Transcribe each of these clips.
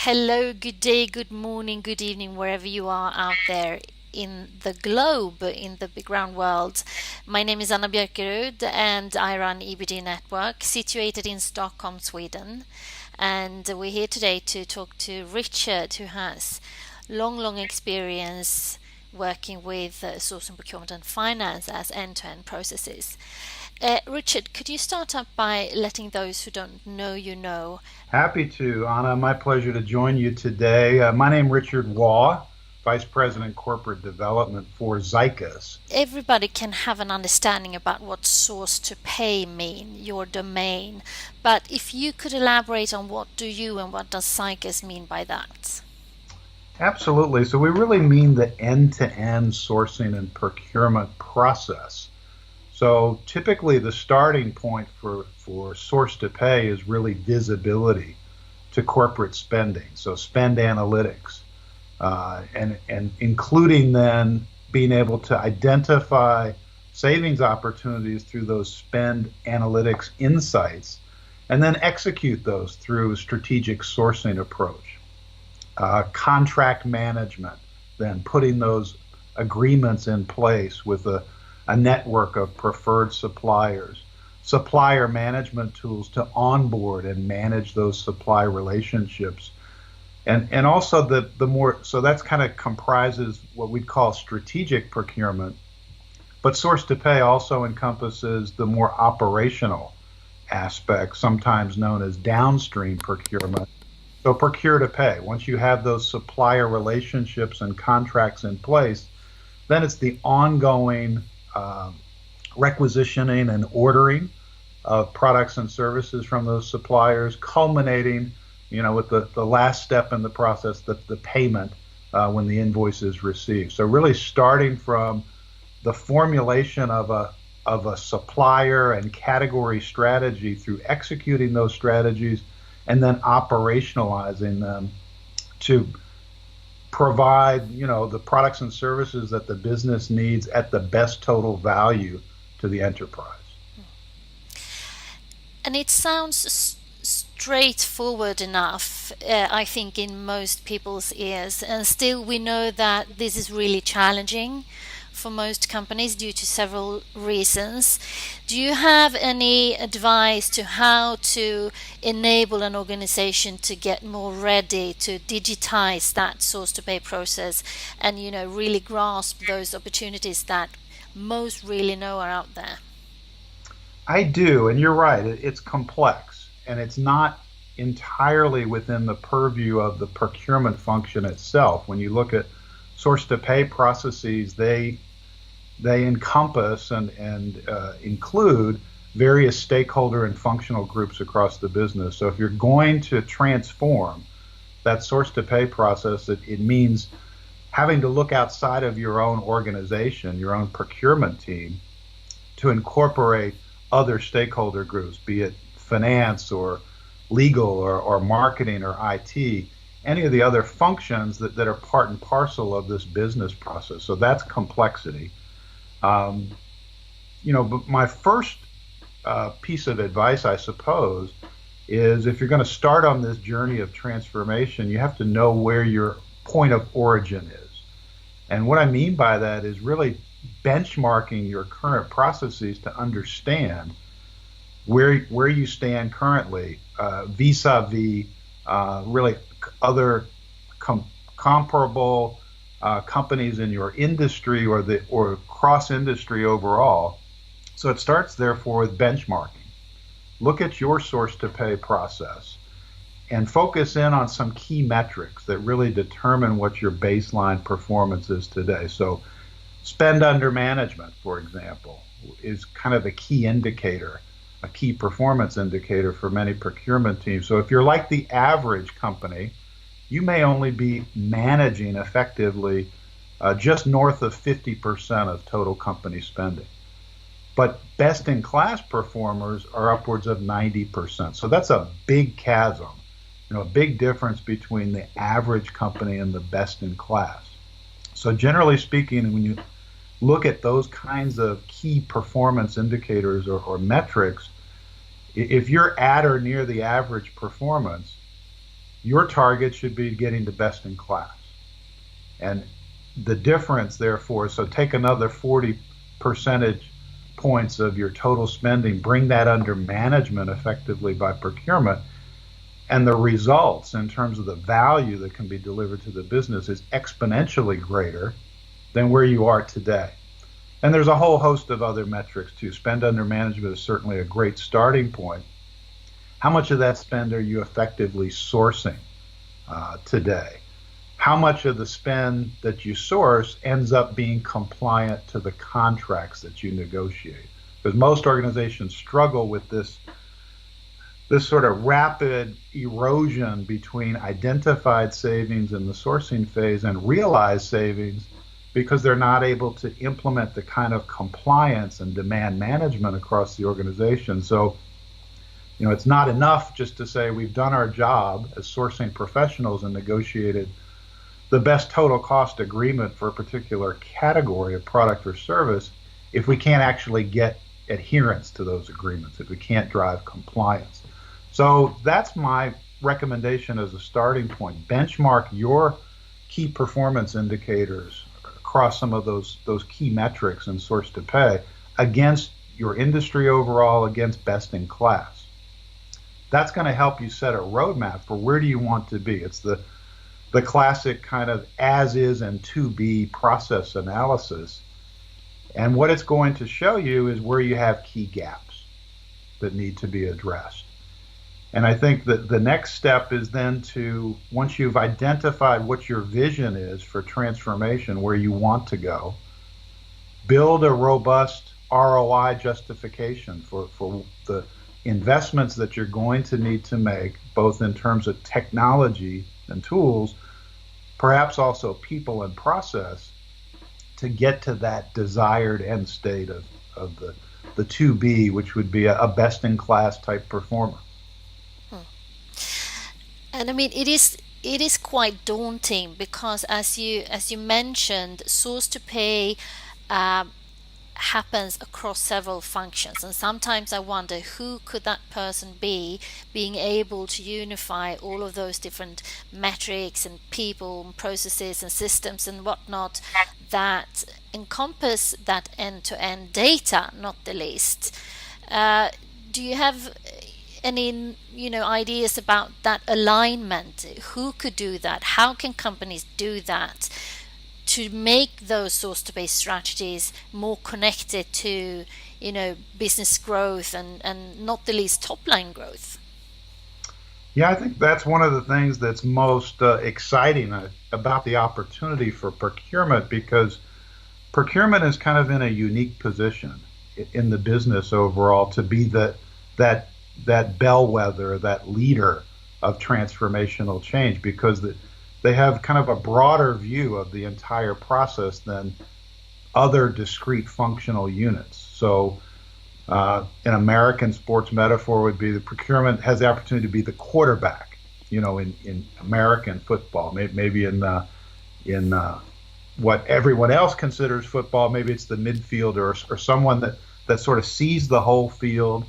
Hello, good day, good morning, good evening, wherever you are out there in the globe, in the big round world. My name is Anna Björkerud and I run EBD Network, situated in Stockholm, Sweden. And we're here today to talk to Richard, who has long experience working with sourcing, procurement, and finance as end-to-end processes. Richard, could you start up by letting those who don't know you know? Happy to, Anna. My pleasure to join you today. My name is Richard Waugh, Vice President Corporate Development for Zycus. Everybody can have an understanding about what source to pay mean, your domain. But if you could elaborate on what do you and what does Zycus mean by that? Absolutely. So we really mean the end-to-end sourcing and procurement process. So typically the starting point for source to pay is really visibility to corporate spending. So spend analytics, and including then being able to identify savings opportunities through those spend analytics insights, and then execute those through a strategic sourcing approach. Contract management, then putting those agreements in place with a network of preferred suppliers, supplier management tools to onboard and manage those supply relationships. And also the more, so that's kind of comprises what we'd call strategic procurement, but source to pay also encompasses the more operational aspects, sometimes known as downstream procurement. So procure to pay. Once you have those supplier relationships and contracts in place, then it's the ongoing requisitioning and ordering of products and services from those suppliers, culminating, with the last step in the process, the payment when the invoice is received. So really starting from the formulation of a supplier and category strategy through executing those strategies and then operationalizing them to provide, the products and services that the business needs at the best total value to the enterprise. And it sounds straightforward enough, I think, in most people's ears. And still, we know that this is really challenging for most companies due to several reasons. Do you have any advice to how to enable an organization to get more ready to digitize that source to pay process and really grasp those opportunities that most really know are out there? I do, and you're right, it's complex and it's not entirely within the purview of the procurement function itself. When you look at source to pay processes, they encompass and include various stakeholder and functional groups across the business. So if you're going to transform that source to pay process, it means having to look outside of your own organization, your own procurement team, to incorporate other stakeholder groups, be it finance or legal or marketing or IT, any of the other functions that are part and parcel of this business process. So that's complexity. But my first piece of advice, I suppose, is if you're going to start on this journey of transformation, you have to know where your point of origin is. And what I mean by that is really benchmarking your current processes to understand where you stand currently vis-a-vis really other comparable companies in your industry or cross industry overall. So it starts therefore with benchmarking. Look at your source to pay process and focus in on some key metrics that really determine what your baseline performance is today. So spend under management, for example, is kind of the key indicator, a key performance indicator for many procurement teams. So if you're like the average company, you may only be managing effectively just north of 50% of total company spending. But best in class performers are upwards of 90%. So that's a big chasm, a big difference between the average company and the best in class. So generally speaking, when you look at those kinds of key performance indicators or metrics, if you're at or near the average performance, Your target should be getting to best in class. And the difference, therefore, so take another 40 percentage points of your total spending, bring that under management effectively by procurement, and the results in terms of the value that can be delivered to the business is exponentially greater than where you are today. And there's a whole host of other metrics too. Spend under management is certainly a great starting point. How much of that spend are you effectively sourcing today? How much of the spend that you source ends up being compliant to the contracts that you negotiate? Because most organizations struggle with this sort of rapid erosion between identified savings in the sourcing phase and realized savings because they're not able to implement the kind of compliance and demand management across the organization. So, it's not enough just to say we've done our job as sourcing professionals and negotiated the best total cost agreement for a particular category of product or service if we can't actually get adherence to those agreements, if we can't drive compliance. So that's my recommendation as a starting point. Benchmark your key performance indicators across some of those key metrics in Sourcetopay against your industry overall, against best in class. That's going to help you set a roadmap for where do you want to be. It's the classic kind of as is and to be process analysis. And what it's going to show you is where you have key gaps that need to be addressed. And I think that the next step is then to, once you've identified what your vision is for transformation, where you want to go, build a robust ROI justification for the investments that you're going to need to make, both in terms of technology and tools, perhaps also people and process, to get to that desired end state of the 2B, which would be a best-in-class type performer. And I mean, it is quite daunting because, as you mentioned, source to pay happens across several functions, and sometimes I wonder who could that person be, being able to unify all of those different metrics and people and processes and systems and whatnot that encompass that end-to-end data, not the least. Do you have any ideas about that alignment? Who could do that? How can companies do that to make those source-to-pay strategies more connected to business growth and not the least top-line growth? Yeah, I think that's one of the things that's most exciting about the opportunity for procurement, because procurement is kind of in a unique position in the business overall to be that bellwether, that leader of transformational change, because they have kind of a broader view of the entire process than other discrete functional units. So an American sports metaphor would be the procurement has the opportunity to be the quarterback, in American football, maybe in what everyone else considers football, maybe it's the midfielder or someone that sort of sees the whole field,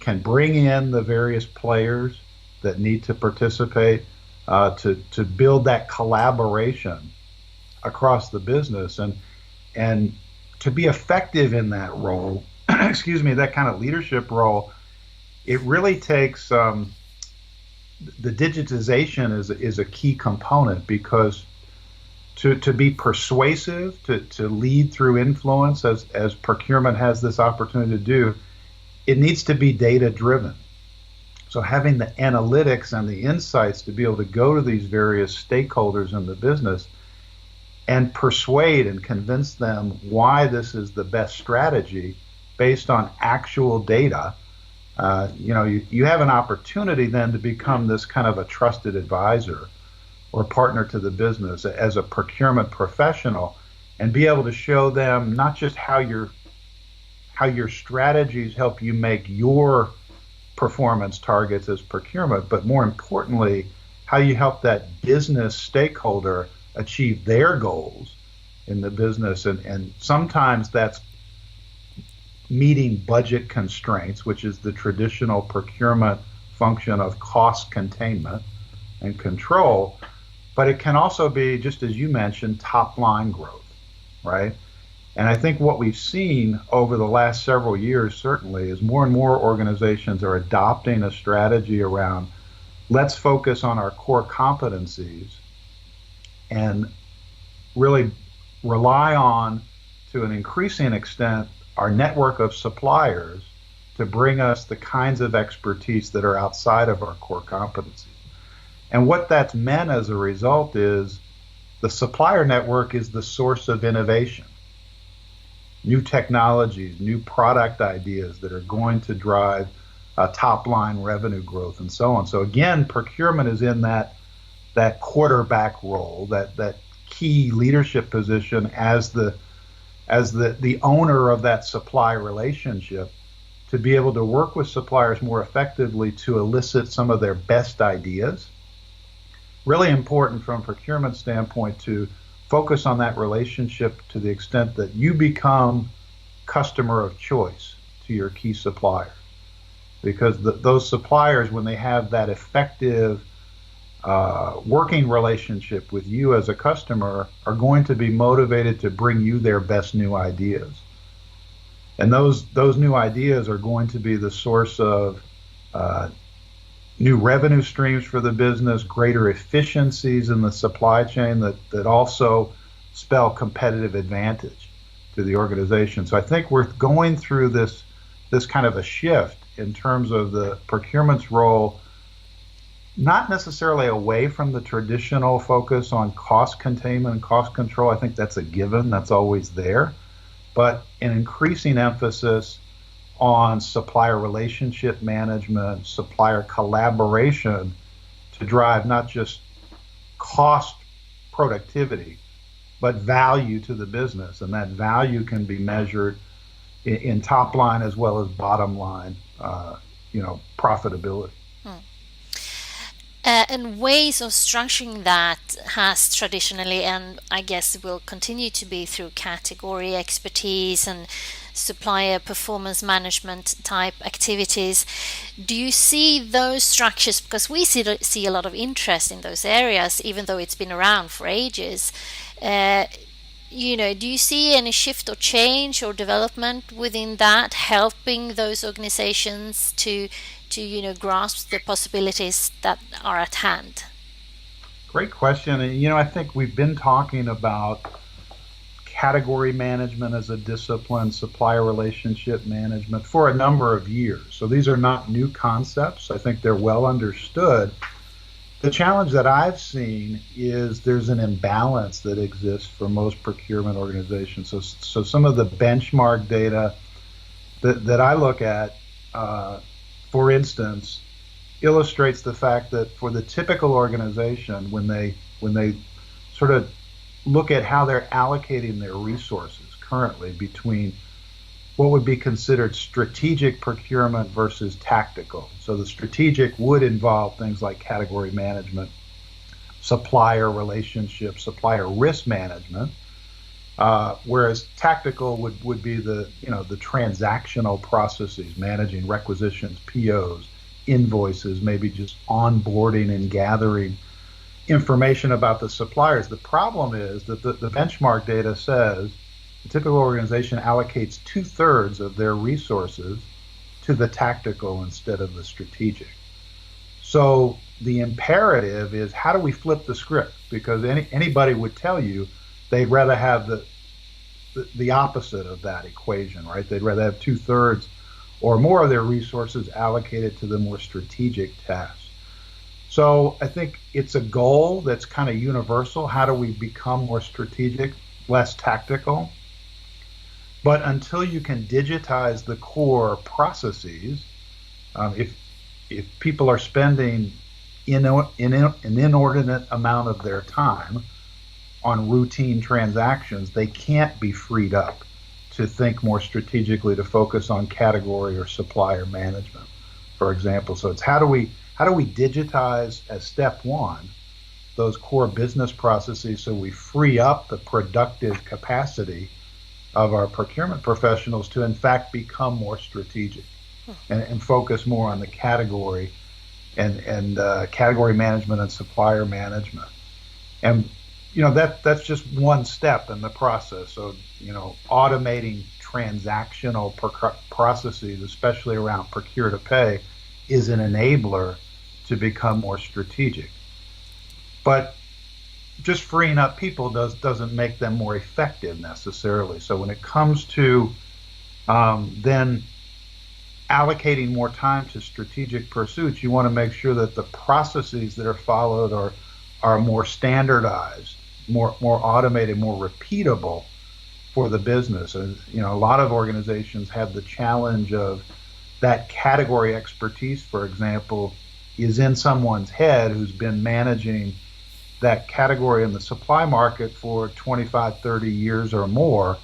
can bring in the various players that need to participate to build that collaboration across the business, and to be effective in that role, that kind of leadership role. It really takes the digitization is a key component, because to be persuasive, to lead through influence, as procurement has this opportunity to do, it needs to be data driven. So having the analytics and the insights to be able to go to these various stakeholders in the business and persuade and convince them why this is the best strategy based on actual data. You have an opportunity then to become this kind of a trusted advisor or partner to the business as a procurement professional, and be able to show them not just how your strategies help you make your performance targets as procurement, but more importantly, how you help that business stakeholder achieve their goals in the business. And sometimes that's meeting budget constraints, which is the traditional procurement function of cost containment. and control, but it can also be, just as you mentioned, top line growth, right? And I think what we've seen over the last several years, certainly, is more and more organizations are adopting a strategy around let's focus on our core competencies and really rely on, to an increasing extent, our network of suppliers to bring us the kinds of expertise that are outside of our core competencies. And what that's meant as a result is the supplier network is the source of innovation, new technologies, new product ideas that are going to drive top line revenue growth and so on. So again, procurement is in that quarterback role, that key leadership position as the owner of that supply relationship, to be able to work with suppliers more effectively to elicit some of their best ideas. Really important from a procurement standpoint to focus on that relationship to the extent that you become customer of choice to your key supplier. Because those suppliers, when they have that effective working relationship with you as a customer, are going to be motivated to bring you their best new ideas. And those new ideas are going to be the source of new revenue streams for the business, greater efficiencies in the supply chain that also spell competitive advantage to the organization. So I think we're going through this kind of a shift in terms of the procurement's role, not necessarily away from the traditional focus on cost containment and cost control. I think that's a given, that's always there, but an increasing emphasis on supplier relationship management, supplier collaboration to drive not just cost productivity, but value to the business. And that value can be measured in top line as well as bottom line, profitability. And ways of structuring that has traditionally, and I guess will continue to be, through category expertise and supplier performance management type activities. Do you see those structures, because we see a lot of interest in those areas, even though it's been around for ages? Do you see any shift or change or development within that, helping those organizations to grasp the possibilities that are at hand? Great question. And, I think we've been talking about category management as a discipline, supplier relationship management for a number of years. So these are not new concepts. I think they're well understood. The challenge that I've seen is there's an imbalance that exists for most procurement organizations. So some of the benchmark data that I look at, for instance, illustrates the fact that for the typical organization, when they sort of look at how they're allocating their resources currently between what would be considered strategic procurement versus tactical. So the strategic would involve things like category management, supplier relationships, supplier risk management, whereas tactical would be the transactional processes, managing requisitions, POs, invoices, maybe just onboarding and gathering information about the suppliers. The problem is that the benchmark data says the typical organization allocates 2/3 of their resources to the tactical instead of the strategic. So the imperative is, how do we flip the script? Because anybody would tell you they'd rather have the opposite of that equation, right? They'd rather have 2/3 or more of their resources allocated to the more strategic tasks. So I think it's a goal that's kind of universal. How do we become more strategic, less tactical? But until you can digitize the core processes, if people are spending an inordinate amount of their time on routine transactions, they can't be freed up to think more strategically, to focus on category or supplier management, for example. So it's how do we digitize, as step one, those core business processes so we free up the productive capacity of our procurement professionals to in fact become more strategic and focus more on the category and category management and supplier management. And that's just one step in the process. So automating transactional processes, especially around procure to pay, is an enabler to become more strategic. But just freeing up people doesn't make them more effective necessarily. So when it comes to then allocating more time to strategic pursuits, you want to make sure that the processes that are followed are more standardized, more automated, more repeatable for the business. And a lot of organizations have the challenge of that category expertise, for example, is in someone's head who's been managing that category in the supply market for 25, 30 years or more.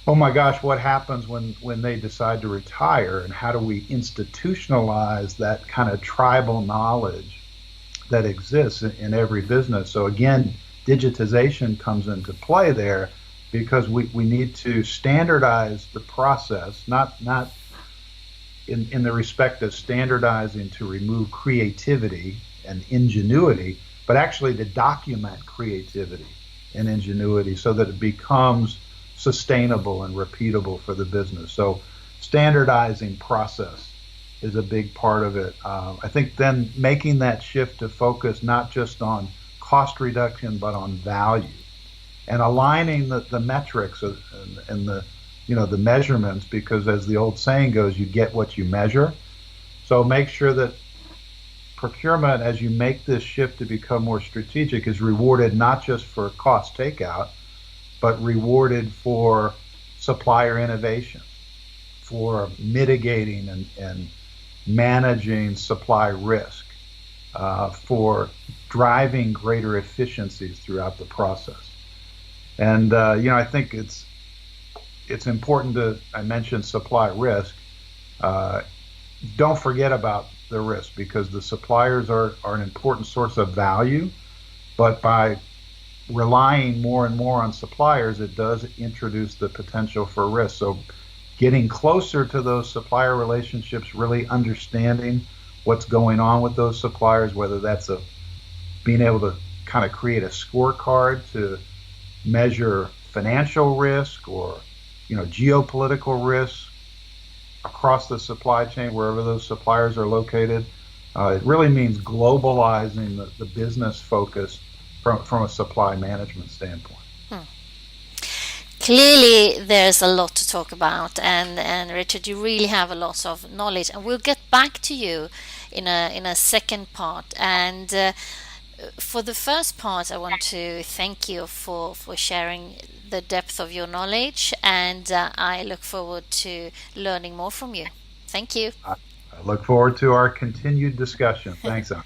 Oh my gosh, what happens when they decide to retire, and how do we institutionalize that kind of tribal knowledge that exists in every business? So again, digitization comes into play there, because we need to standardize the process, not in the respect of standardizing to remove creativity and ingenuity, but actually to document creativity and ingenuity so that it becomes sustainable and repeatable for the business. So standardizing process is a big part of it. I think then making that shift to focus not just on cost reduction, but on value, and aligning the metrics and the measurements, because as the old saying goes, you get what you measure. So make sure that procurement, as you make this shift to become more strategic, is rewarded not just for cost takeout, but rewarded for supplier innovation, for mitigating and managing supply risk, for driving greater efficiencies throughout the process. And I think it's important to, I mentioned supply risk. Don't forget about the risk, because the suppliers are an important source of value, but by relying more and more on suppliers, it does introduce the potential for risk. So getting closer to those supplier relationships, really understanding what's going on with those suppliers, whether that's being able to kind of create a scorecard to measure financial risk, or geopolitical risk across the supply chain, wherever those suppliers are located. It really means globalizing the business focus from a supply management standpoint. Hmm. Clearly, there's a lot to talk about, and Richard, you really have a lot of knowledge, and we'll get back to you in a second part. And for the first part, I want to thank you for sharing the depth of your knowledge, and I look forward to learning more from you. Thank you. I look forward to our continued discussion. Thanks, Anna.